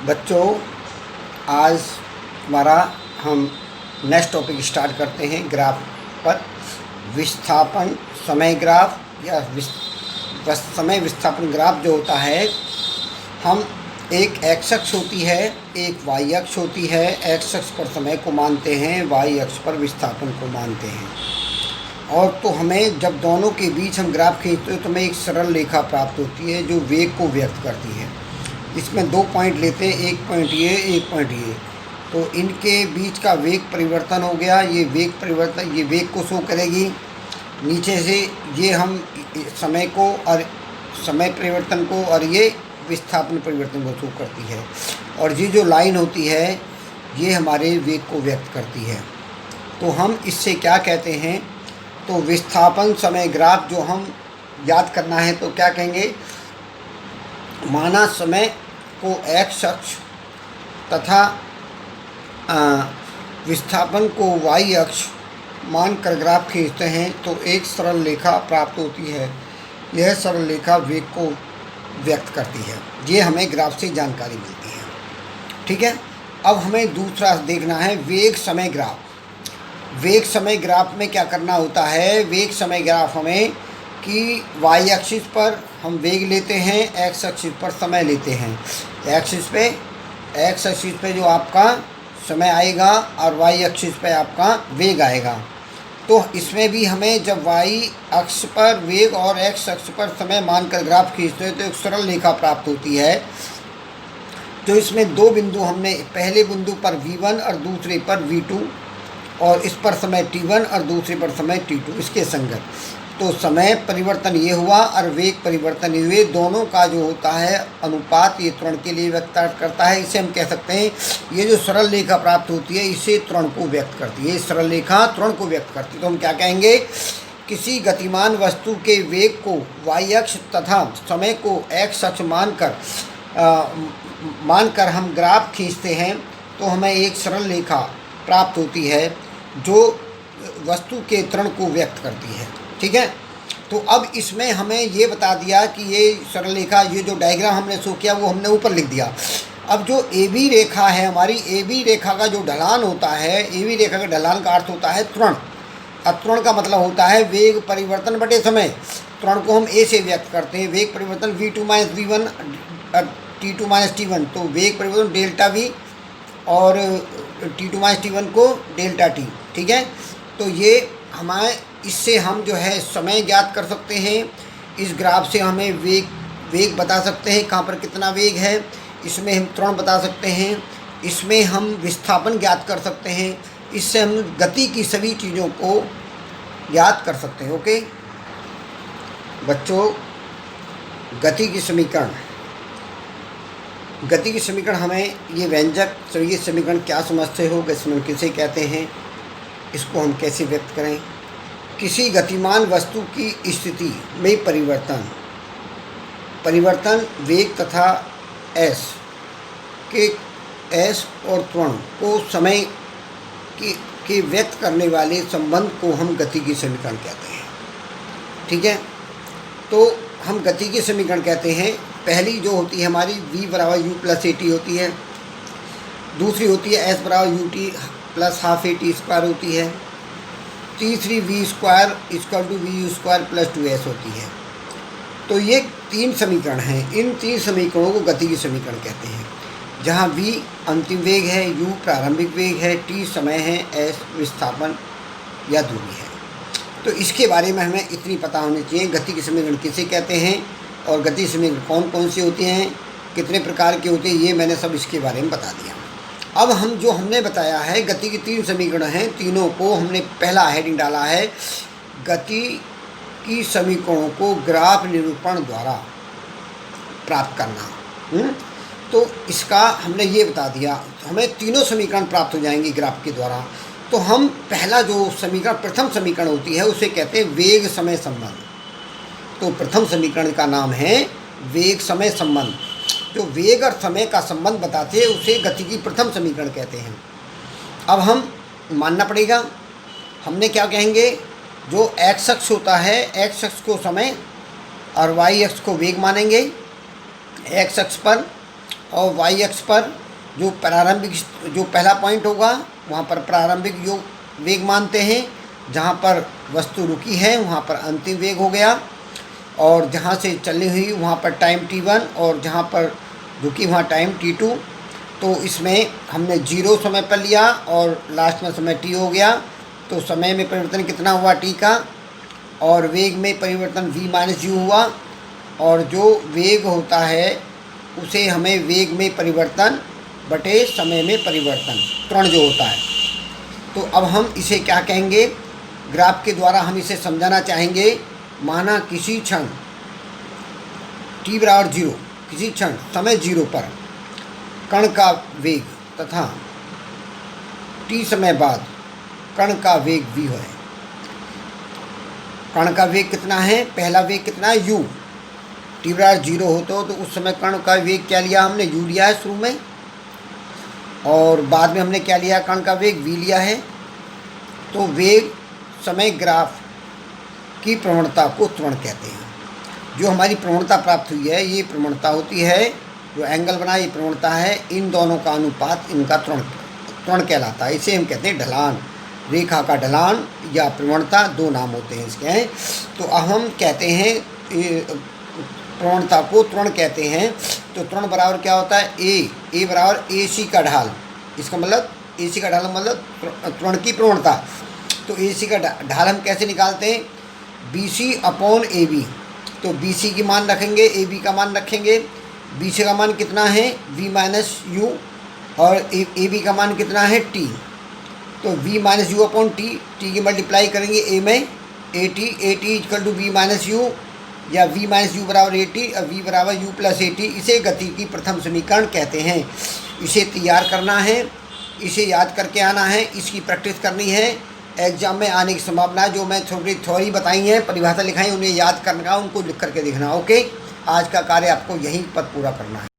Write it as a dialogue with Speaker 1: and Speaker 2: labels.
Speaker 1: बच्चों, आज हमारा हम नेक्स्ट टॉपिक स्टार्ट करते हैं ग्राफ पर। विस्थापन समय ग्राफ या समय विस्थापन ग्राफ जो होता है, हम एक एक्स अक्ष होती है, एक वाई अक्ष होती है। एक्स अक्ष पर समय को मानते हैं, वाई अक्ष पर विस्थापन को मानते हैं। और तो हमें जब दोनों के बीच हम ग्राफ खींचते हैं तो हमें एक सरल रेखा प्राप्त होती है जो वेग को व्यक्त करती है। इसमें 2 पॉइंट लेते हैं, एक पॉइंट ये, एक पॉइंट ये। तो इनके बीच का वेग परिवर्तन हो गया। ये वेग परिवर्तन, ये वेग को शो करेगी नीचे से। ये हम समय को और समय परिवर्तन को, और ये विस्थापन परिवर्तन को शो करती है। और ये जो लाइन होती है ये हमारे वेग को व्यक्त करती है। तो हम इससे क्या कहते हैं, तो विस्थापन समय ग्राफ जो हम याद करना है तो क्या कहेंगे, माना समय को एक्स अक्ष तथा विस्थापन को वाई अक्ष मानकर ग्राफ खींचते हैं तो एक सरल रेखा प्राप्त होती है। यह सरल रेखा वेग को व्यक्त करती है। ये हमें ग्राफ से जानकारी मिलती है। ठीक है, अब हमें दूसरा देखना है वेग समय ग्राफ। वेग समय ग्राफ में क्या करना होता है, वेग समय ग्राफ हमें कि वाई एक्सिस पर हम वेग लेते हैं, एक्स एक्सिस पर समय लेते हैं। एक्स एक्सिस पे जो आपका समय आएगा और वाई एक्सिस पे आपका वेग आएगा। तो इसमें भी हमें जब वाई अक्ष पर वेग और एक्स अक्ष पर समय मानकर ग्राफ खींचते हैं तो एक सरल रेखा प्राप्त होती है। तो इसमें 2 बिंदु हमने, पहले बिंदु पर v1 और दूसरे पर v2, और इस पर समय t1 और दूसरे पर समय t2 इसके संगत। तो समय परिवर्तन ये हुआ और वेग परिवर्तन ये हुए। दोनों का जो होता है अनुपात ये त्वरण के लिए व्यक्त करता है। इसे हम कह सकते हैं, ये जो सरल रेखा प्राप्त होती है इसे त्वरण को व्यक्त करती है। सरल रेखा त्वरण को व्यक्त करती है। तो हम क्या कहेंगे, किसी गतिमान वस्तु के वेग को वाई अक्ष तथा समय को एक्स अक्ष मानकर हम ग्राफ खींचते हैं तो हमें एक सरल रेखा प्राप्त होती है जो वस्तु के त्वरण को व्यक्त करती है। ठीक है, तो अब इसमें हमें ये बता दिया कि ये सरल रेखा, ये जो डायग्राम हमने शो किया वो हमने ऊपर लिख दिया। अब जो ए बी रेखा है हमारी, ए बी रेखा का जो ढलान होता है, ए बी रेखा का ढलान का अर्थ होता है त्वरण। अब त्वरण का मतलब होता है वेग परिवर्तन बटे समय। त्वरण को हम ए से व्यक्त करते हैं, वेग परिवर्तन v2 - v1 t2 - t1। तो वेग परिवर्तन डेल्टा v और t2 - t1 को डेल्टा t। ठीक है, तो ये हमारे, इससे हम जो है समय ज्ञात कर सकते हैं। इस ग्राफ से हमें वेग बता सकते हैं कहाँ पर कितना वेग है। इसमें हम त्वरण बता सकते हैं। इसमें हम विस्थापन ज्ञात कर सकते हैं। इससे हम गति की सभी चीज़ों को ज्ञात कर सकते हैं। ओके बच्चों, गति की समीकरण हमें ये व्यंजक, तो ये समीकरण क्या समझते हो, इसमें किसे कहते हैं, इसको हम कैसे व्यक्त करें। किसी गतिमान वस्तु की स्थिति में परिवर्तन वेग तथा एस और त्वरण को समय के व्यक्त करने वाले संबंध को हम गति की समीकरण कहते हैं। ठीक है, तो हम गति की समीकरण कहते हैं। पहली जो होती है हमारी v = u + at होती है। दूसरी होती है s = ut + ½ at² होती है। तीसरी v² = vu² + 2s होती है। तो ये 3 समीकरण हैं। इन 3 समीकरणों को गति की समीकरण कहते हैं, जहाँ v अंतिम वेग है, u प्रारंभिक वेग है, t समय है, s विस्थापन या दूरी है। तो इसके बारे में हमें इतनी पता होनी चाहिए, गति की समीकरण किसे कहते हैं और गति समीकरण कौन कौन सी होती हैं, कितने प्रकार के होते हैं, ये मैंने सब इसके बारे में बता दिया। अब हमने बताया है गति की 3 समीकरण हैं। तीनों को हमने पहला हेडिंग डाला है, गति की समीकरणों को ग्राफ निरूपण द्वारा प्राप्त करना। तो इसका हमने ये बता दिया, हमें तीनों समीकरण प्राप्त हो जाएंगे ग्राफ के द्वारा। तो हम पहला जो समीकरण, प्रथम समीकरण होती है, उसे कहते हैं वेग समय संबंध। तो प्रथम समीकरण का नाम है वेग समय संबंध। जो वेग और समय का संबंध बताते हैं उसे गति की प्रथम समीकरण कहते हैं। अब हम मानना पड़ेगा, हमने क्या कहेंगे, जो एक्स अक्ष होता है, एक्स अक्ष को समय और वाई अक्ष को वेग मानेंगे एक्स अक्ष पर, और वाई अक्ष पर जो प्रारंभिक जो पहला पॉइंट होगा वहाँ पर प्रारंभिक वेग मानते हैं, जहाँ पर वस्तु रुकी है वहाँ पर अंतिम वेग हो गया, और जहाँ से चलनी हुई वहाँ पर टाइम t1 और जहाँ पर रुकी वहाँ टाइम t2। तो इसमें हमने 0 समय पर लिया और लास्ट में समय t हो गया, तो समय में परिवर्तन कितना हुआ t का, और वेग में परिवर्तन v माइनस u हुआ, और जो वेग होता है उसे हमें वेग में परिवर्तन बटे समय में परिवर्तन त्वरण जो होता है। तो अब हम इसे क्या कहेंगे, ग्राफ के द्वारा हम इसे समझाना चाहेंगे। माना किसी क्षण t बराबर 0, किसी क्षण समय 0 पर कण का वेग तथा t समय बाद कण का वेग v है। कण का वेग कितना है, पहला वेग कितना है u, t बराबर 0 होता हो तो उस समय कण का वेग क्या लिया हमने, u लिया है शुरू में, और बाद में हमने क्या लिया, कण का वेग v लिया है। तो वेग समय ग्राफ की प्रवणता को त्वरण कहते हैं। जो हमारी प्रवणता प्राप्त हुई है ये प्रवणता होती है, जो एंगल बना ये प्रवणता है, इन दोनों का अनुपात इनका त्वरण कहलाता है। इसे हम कहते हैं ढलान, रेखा का ढलान या प्रवणता, दो नाम होते हैं इसके हैं। तो अब हम कहते हैं प्रवणता को त्वरण कहते हैं। तो त्वरण बराबर क्या होता है, ए बराबर ए सी का ढाल, इसका मतलब ए सी का ढाल मतलब त्वरण की प्रवणता। तो ए सी का ढाल हम कैसे निकालते हैं, B C upon A B. तो बी सी की मान रखेंगे, ए बी का मान रखेंगे। बी सी का मान कितना है, वी माइनस यू, और ए बी का मान कितना है, टी। तो V minus U upon T, T की मल्टीप्लाई करेंगे ए में, A T equal to V minus U, या v माइनस यू बराबर ए टी, और v बराबर u प्लस ए टी। इसे गति की प्रथम समीकरण कहते हैं। इसे तैयार करना है, इसे याद करके आना है, इसकी प्रैक्टिस करनी है, एग्जाम में आने की संभावना है। जो मैं थोड़ी थ्योरी बताई है, परिभाषा लिखाई, उन्हें याद करना, उनको लिख करके देखना। ओके, आज का कार्य आपको यहीं पर पूरा करना है।